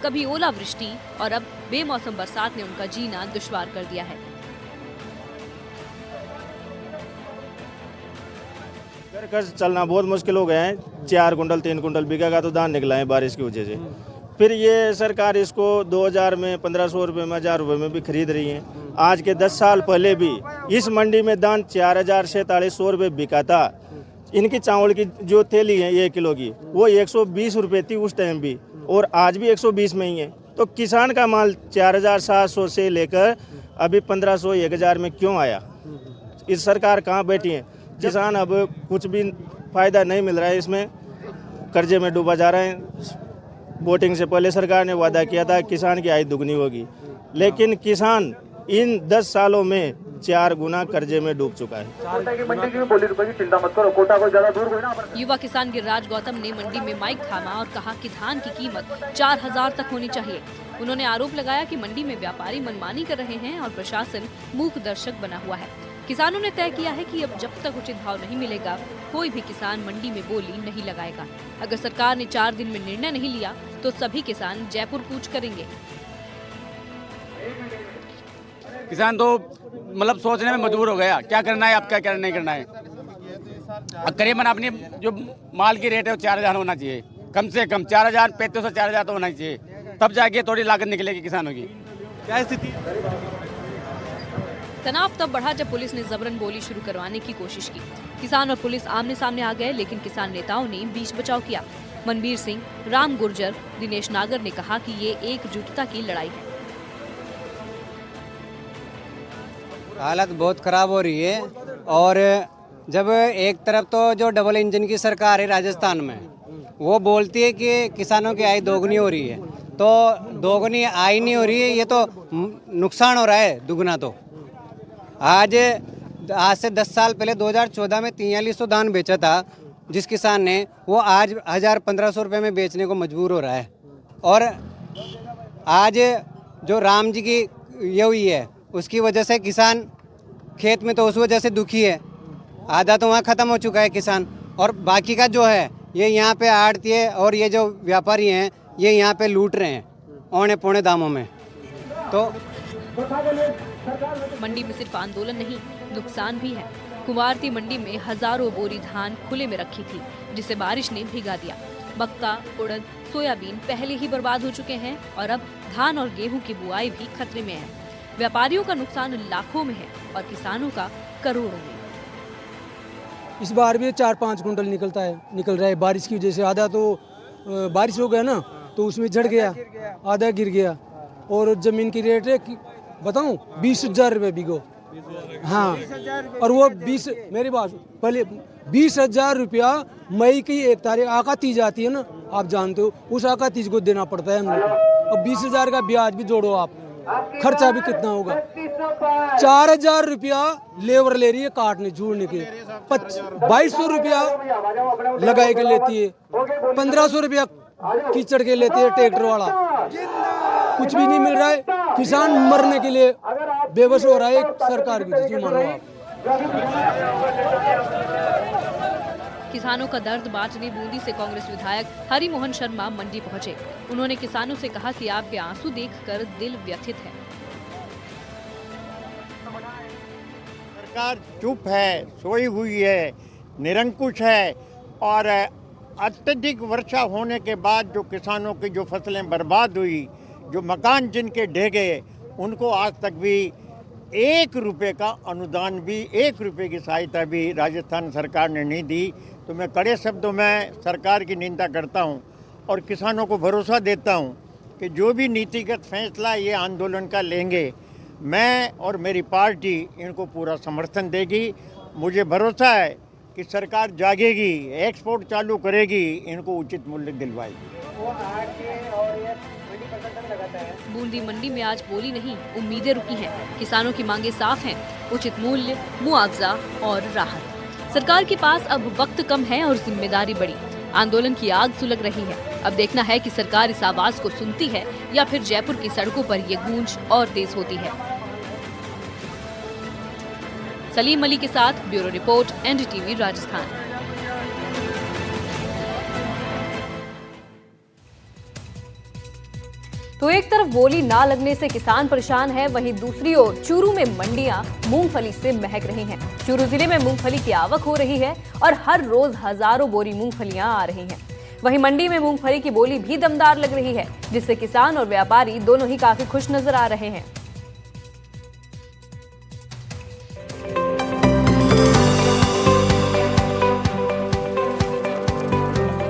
कभी ओलावृष्टि और अब बेमौसम बरसात ने उनका जीना दुश्वार कर दिया है। घर का चलना बहुत मुश्किल हो गया है। 4 कुंटल 3 कुंटल बिका का तो धान निकला है बारिश की वजह से। फिर ये सरकार इसको 2000 में 1500 रुपये में 1000 रुपये में भी खरीद रही है। आज के 10 साल पहले भी इस मंडी में धान 4000 से 4300 रुपये बिका था। इनकी चावल की जो थैली है 1 किलो की वो 120 रुपये थी उस टाइम भी, और आज भी 120 में ही है। तो किसान का माल 4700 से लेकर अभी 1500 1000 में क्यों आया? इस सरकार कहाँ बैठी है? किसान अब कुछ भी फायदा नहीं मिल रहा है, इसमें कर्जे में डूबा जा रहा है। वोटिंग से पहले सरकार ने वादा किया था किसान की आय दुगनी होगी, लेकिन किसान इन 10 सालों में 4 गुना कर्जे में डूब चुका है। युवा किसान गिरिराज गौतम ने मंडी में माइक थामा और कहा कि धान की कीमत 4000 तक होनी चाहिए। उन्होंने आरोप लगाया कि मंडी में व्यापारी मनमानी कर रहे हैं और प्रशासन मूक दर्शक बना हुआ है। किसानों ने तय किया है कि अब जब तक उचित भाव नहीं मिलेगा कोई भी किसान मंडी में बोली नहीं लगाएगा। अगर सरकार ने 4 दिन में निर्णय नहीं लिया तो सभी किसान जयपुर कूच करेंगे। किसान तो मतलब सोचने में मजबूर हो गया, क्या करना है अब, क्या नहीं करना है। करीबन अपनी जो माल की रेट है वो 4000 होना चाहिए, कम से कम 4000 3500 4000 तो होना चाहिए, तब जाके थोड़ी लागत निकलेगी किसानों की। क्या स्थिति? तनाव तब बढ़ा जब पुलिस ने जबरन बोली शुरू करवाने की कोशिश की। किसान और पुलिस आमने सामने आ गए, लेकिन किसान नेताओं ने बीच बचाव किया। मनबीर सिंह, राम गुर्जर, दिनेश नागर ने कहा कि ये एकजुटता की लड़ाई है। हालत बहुत खराब हो रही है, और जब एक तरफ तो जो डबल इंजन की सरकार है राजस्थान में, वो बोलती है कि किसानों की आय दोगुनी हो रही है, तो दोगुनी आय नहीं हो रही है, ये तो नुकसान हो रहा है दुगना। तो आज से 10 साल पहले 2014 में 4300 धान बेचा था जिस किसान ने, वो आज 1500 रुपये में बेचने को मजबूर हो रहा है। और आज जो राम जी की ये हुई है उसकी वजह से किसान खेत में तो उस वजह से दुखी है। आधा तो वहाँ ख़त्म हो चुका है किसान, और बाकी का जो है ये यहाँ पे आड़ती है और ये जो व्यापारी हैं ये यहाँ पे लूट रहे हैं औने पौने दामों में। तो मंडी में सिर्फ आंदोलन नहीं, नुकसान भी है। कुंवारती मंडी में हजारों बोरी धान खुले में रखी थी जिसे बारिश ने भिगा दिया। मक्का, उड़द, सोयाबीन पहले ही बर्बाद हो चुके हैं और अब धान और गेहूं की बुआई भी खतरे में है। व्यापारियों का नुकसान लाखों में है और किसानों का करोड़ों में। इस बार भी 4-5 कुंटल निकल रहा है बारिश की वजह से। आधा तो बारिश हो गया ना, तो उसमें झड़ गया, आधा गिर गया। और जमीन की रेट है बताऊं 20,000 रुपये बिगो। हाँ, और वो 20 मेरी बात पहले 20,000 रुपया मई की 1 तारीख आका तीज आती है ना, आप जानते हो, उस आका तीज को देना पड़ता है हम लोग को। अब 20,000 का ब्याज भी जोड़ो आप, खर्चा भी कितना होगा। 4000 रुपया लेबर ले रही है काटने झूड़ने के, 2200 रुपया लगाए के लेती है, 1500 रुपया कीचड़ के लेते हैं ट्रैक्टर वाला। कुछ भी नहीं मिल रहा है, किसान मरने के लिए बेबस हो रहा है सरकार की वजह से। मानो आप, किसानों का दर्द बांटने बूंदी से कांग्रेस विधायक हरि मोहन शर्मा मंडी पहुंचे। उन्होंने किसानों से कहा कि आपके आंसू देखकर दिल व्यथित है। सरकार चुप है, सोई हुई है, निरंकुश है, और अत्यधिक वर्षा होने के बाद जो किसानों की जो फसलें बर्बाद हुई, जो मकान जिनके ढह गए, उनको आज तक भी 1 रुपये का अनुदान भी, 1 रुपये की सहायता भी राजस्थान सरकार ने नहीं दी। तो मैं कड़े शब्दों में सरकार की निंदा करता हूं और किसानों को भरोसा देता हूं कि जो भी नीतिगत फैसला ये आंदोलन का लेंगे, मैं और मेरी पार्टी इनको पूरा समर्थन देगी। मुझे भरोसा है कि सरकार जागेगी, एक्सपोर्ट चालू करेगी, इनको उचित मूल्य दिलवाएगी। बूंदी मंडी में आज बोली नहीं, उम्मीदें रुकी हैं। किसानों की मांगे साफ हैं, उचित मूल्य, मुआवजा और राहत। सरकार के पास अब वक्त कम है और जिम्मेदारी बड़ी। आंदोलन की आग सुलग रही है। अब देखना है कि सरकार इस आवाज को सुनती है या फिर जयपुर की सड़कों पर ये गूंज और तेज होती है। सलीम अली के साथ ब्यूरो रिपोर्ट, एनडीटीवी राजस्थान। तो एक तरफ बोली ना लगने से किसान परेशान है, वहीं दूसरी ओर चूरू में मंडियां मूंगफली से महक रही हैं। चूरू जिले में मूंगफली की आवक हो रही है और हर रोज हजारों बोरी मूंगफलियां आ रही हैं। वहीं मंडी में मूंगफली की बोली भी दमदार लग रही है, जिससे किसान और व्यापारी दोनों ही काफी खुश नजर आ रहे हैं।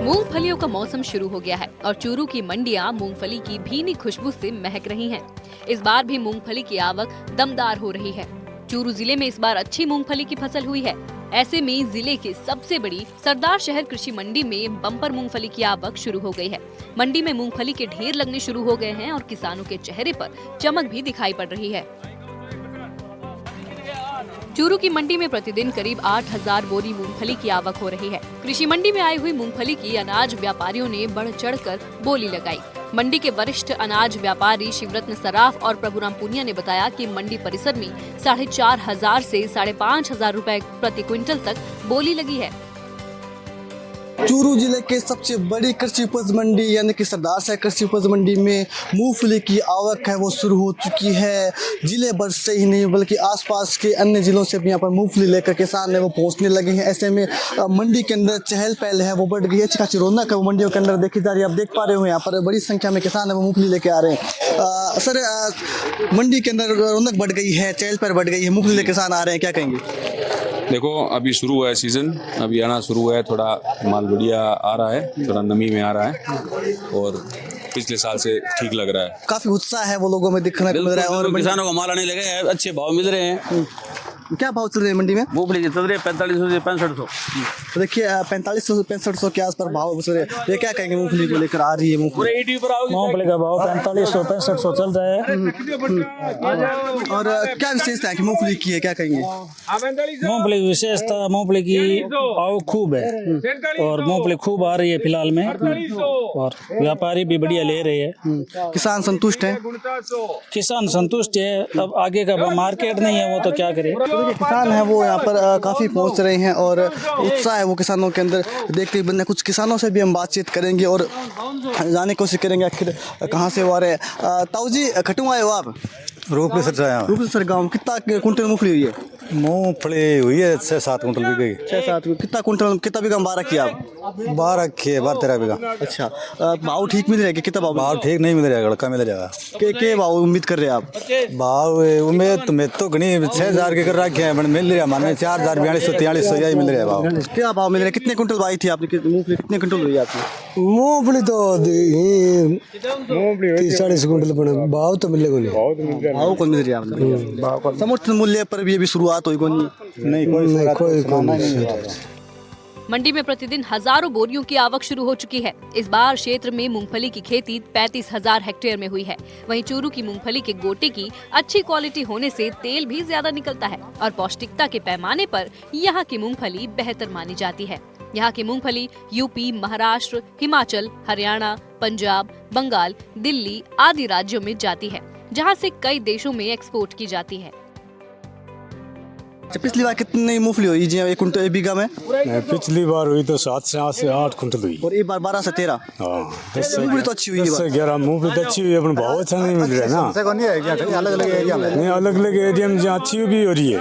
मूंगफलियों का मौसम शुरू हो गया है और चूरू की मंडियां मूंगफली की भीनी खुशबू से महक रही हैं। इस बार भी मूंगफली की आवक दमदार हो रही है। चूरू जिले में इस बार अच्छी मूंगफली की फसल हुई है। ऐसे में जिले के सबसे बड़ी सरदार शहर कृषि मंडी में बम्पर मूंगफली की आवक शुरू हो गई है। मंडी में मूंगफली के ढेर लगने शुरू हो गए हैं और किसानों के चेहरे पर चमक भी दिखाई पड़ रही है। चूरू की मंडी में प्रतिदिन करीब 8000 बोरी मूंगफली की आवक हो रही है। कृषि मंडी में आई हुई मूंगफली की अनाज व्यापारियों ने बढ़ चढ़कर बोली लगाई। मंडी के वरिष्ठ अनाज व्यापारी शिवरत्न सराफ और प्रभुराम पुनिया ने बताया कि मंडी परिसर में 4500 से 5500 रुपए प्रति क्विंटल तक बोली लगी है। चूरू जिले के सबसे बड़ी कृषि उपज मंडी यानी कि सरदार शहर कृषि उपज मंडी में मूंगफली की आवक है वो शुरू हो चुकी है। जिले भर से ही नहीं बल्कि आसपास के अन्य जिलों से भी यहाँ पर मूंगफली लेकर किसान है वो पहुँचने लगे हैं। ऐसे में मंडी के अंदर चहल पहल है वो बढ़ गई है। अच्छी खासी रौनक है वो मंडियों के अंदर देखी जा रही है। आप देख पा रहे हो यहाँ पर बड़ी संख्या में किसान है वो मूंगफली लेके आ रहे हैं। सर मंडी के अंदर रौनक बढ़ गई है, चहल पहल बढ़ गई है, मूंगफली लेके किसान आ रहे हैं, क्या कहेंगे? देखो अभी शुरू हुआ है सीज़न, अभी आना शुरू हुआ है, थोड़ा माल बढ़िया आ रहा है, थोड़ा नमी में आ रहा है और पिछले साल से ठीक लग रहा है। काफी उत्साह है वो लोगों में दिखने को मिल रहा है और किसानों को माल आने लगे हैं, अच्छे भाव मिल रहे हैं। क्या भाव चल रहे हैं मंडी में? मूंगफली के चल रहे 4500 से 6500। तो देखिए 4500 से 6500 के आसपास भाव चल रहे हैं। ये क्या कहेंगे मूंगफली को लेकर आ रही है मूंगफली का भाव 4500 6500 चल रहा है। और क्या विशेषता है कि मूंगफली की है, क्या कहेंगे? मूंगफली की विशेषता, मूंगफली की भाव खूब है और मूंगफली खूब आ रही है फिलहाल में और व्यापारी भी बढ़िया ले रहे हैं। किसान संतुष्ट है? किसान संतुष्ट है। अब आगे का मार्केट नहीं है वो तो क्या करे। किसान है वो यहाँ पर काफ़ी पहुँच रहे हैं और उत्साह है वो किसानों के अंदर देखते ही। कुछ किसानों से भी हम बातचीत करेंगे और जानने की कोशिश करेंगे आखिर कहाँ से वो आ रहे हैं। ताऊ जी खटू आए हो आप? रूपली सर गाँव। कितना कुंटल मूंगफली हुई है? मूंगफली हुई है 6-7 कुंटल भी गई। 6-7 कितना कुंटल, कितना बीघा बारह किया आप? 12-13 बीघा। अच्छा भाव ठीक मिल रहा है? कितना भाव ठीक नहीं मिल रहा है, लड़का मिल जाएगा। के भाव उम्मीद कर रहे हैं आप? भाव उम्मीद तो घनी 6000 के कर रखे हैं, मिल रहा है माने 4000 4200 यही मिल रहा है भाव। क्या भाव मिल रहा है? कितने कुंटल बाई थी आपने? मूंगफली कितने कुंटल हुई आपकी? मूंगफली तो 30-40 कुंटल बने, भाव तो मिलेगा नहीं। भाव कौन मिल रहा है? समर्थन मूल्य पर भी अभी शुरुआत हुई नहीं, कोई मंडी में प्रतिदिन हजारों बोरियों की आवक शुरू हो चुकी है। इस बार क्षेत्र में मूंगफली की खेती 35,000 हेक्टेयर में हुई है। वहीं चूरू की मूंगफली के गोटे की अच्छी क्वालिटी होने से तेल भी ज्यादा निकलता है और पौष्टिकता के पैमाने पर यहाँ की मूंगफली बेहतर मानी जाती है। यहाँ की मूंगफली यूपी, महाराष्ट्र, हिमाचल, हरियाणा, पंजाब, बंगाल, दिल्ली आदि राज्यों में जाती है, जहाँ से कई देशों में एक्सपोर्ट की जाती है। पिछली बार कितनी मूंगफली हुई जी? 1 कुंटल 1 बीघा में? पिछली बार हुई तो 7 से 8 कुंटल हुई और एक बार 12 से 13। मूंगफली तो अच्छी हुई है। 11 मूंगफली तो अच्छी हुई है, भाव अच्छा नहीं मिल रहा है ना। अलग अलग एरिया में नहीं, अलग अलग एरिया में जहाँ अच्छी भी हो रही है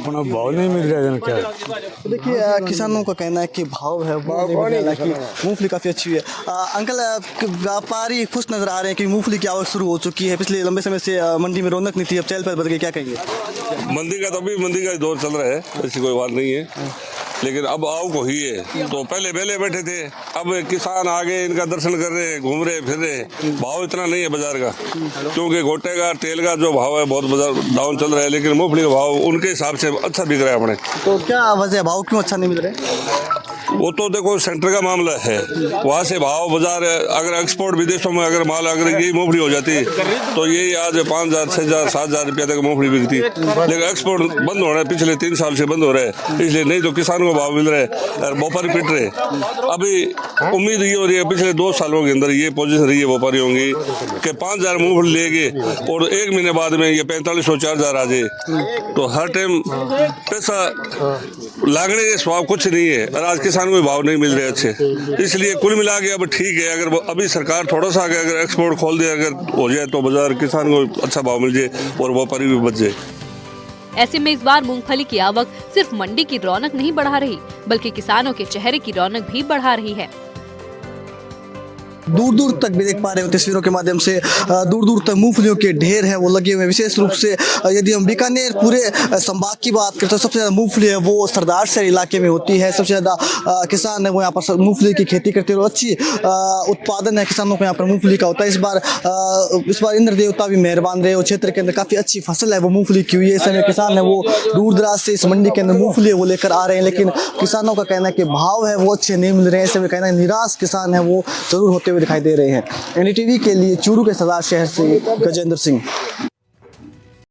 भाव नहीं मिल रहा है। क्या तो देखिए किसानों का कहना है कि भाव है मूंगफली काफ़ी अच्छी हुई है। अंकल व्यापारी खुश नजर आ रहे हैं कि मूंगफली की आवक शुरू हो चुकी है। पिछले लंबे समय से मंडी में रौनक नहीं थी, अब चहल पहल बढ़ गई, क्या कहेंगे? मंदी का तो अभी मंदी का दौर चल रहा है, ऐसी कोई बात नहीं है, लेकिन अब आओ को ही है। तो पहले बेले बैठे थे, अब किसान आ गए, इनका दर्शन कर रहे हैं, घूम रहे फिर रहे। भाव इतना नहीं है बाजार का, क्योंकि गोटे का तेल का जो भाव है बहुत बाजार डाउन चल रहा है, लेकिन मूंगफली का भाव उनके हिसाब से अच्छा बिक रहा है अपने। तो क्या वजह, भाव क्यों अच्छा नहीं मिल रहा है? वो तो देखो सेंटर का मामला है, वहाँ से भाव बाजार अगर एक्सपोर्ट विदेशों में अगर माल अगर यही मूंगफली हो जाती तो यही आज 5000 6000 7000 रुपया तक मूंगफली बिकती, लेकिन एक्सपोर्ट बंद हो रहा है, पिछले 3 साल से बंद हो रहा है, इसलिए नहीं तो किसानों को भाव मिल रहा है और व्यापारी पिट रहे। अभी उम्मीद ये हो रही है पिछले 2 सालों के अंदर ये पोजीशन रही है व्यापारियों की कि 5000 मूंगफली लेंगे और 1 महीने बाद में ये 4500 4000 आ जाए, तो हर टाइम पैसा लागने के स्वभाव कुछ नहीं है और आज किसान को भाव नहीं मिल रहे अच्छे, इसलिए कुल मिला के अब ठीक है। अगर अभी सरकार थोड़ा सा अगर एक्सपोर्ट खोल दे, अगर हो जाए तो बाजार किसान को अच्छा भाव मिल जाए और व्यापारी भी बच जाए। ऐसे में इस बार मूंगफली की आवक सिर्फ मंडी की रौनक नहीं बढ़ा रही, बल्कि किसानों के चेहरे की रौनक भी बढ़ा रही है। दूर दूर तक भी देख पा रहे हो तस्वीरों के माध्यम से, दूर दूर तक मूंगफलियों के ढेर हैं वो लगे हुए हैं। विशेष रूप से यदि हम बीकानेर पूरे संभाग की बात करते हैं तो सबसे ज़्यादा मूंगफली है वो सरदार शहर इलाके में होती है। सबसे ज़्यादा किसान है वो यहाँ पर मूंगफली की खेती करते हैं और अच्छी उत्पादन है किसानों को यहाँ पर मूंगफली का होता है। इस बार इंद्र देवता भी मेहरबान रहे और क्षेत्र के अंदर काफ़ी अच्छी फसल है वो मूंगफली की हुई है। इस समय किसान है वो दूर दराज से इस मंडी के अंदर मूंगफली वो लेकर आ रहे हैं, लेकिन किसानों का कहना है कि भाव है वो अच्छे नहीं मिल रहे हैं। ऐसे में कहना है निराश किसान है वो जरूर होते हुए दिखाई दे रहे हैं। एनडीटीवी के लिए चूरू के सरदार शहर से गजेंद्र सिंह।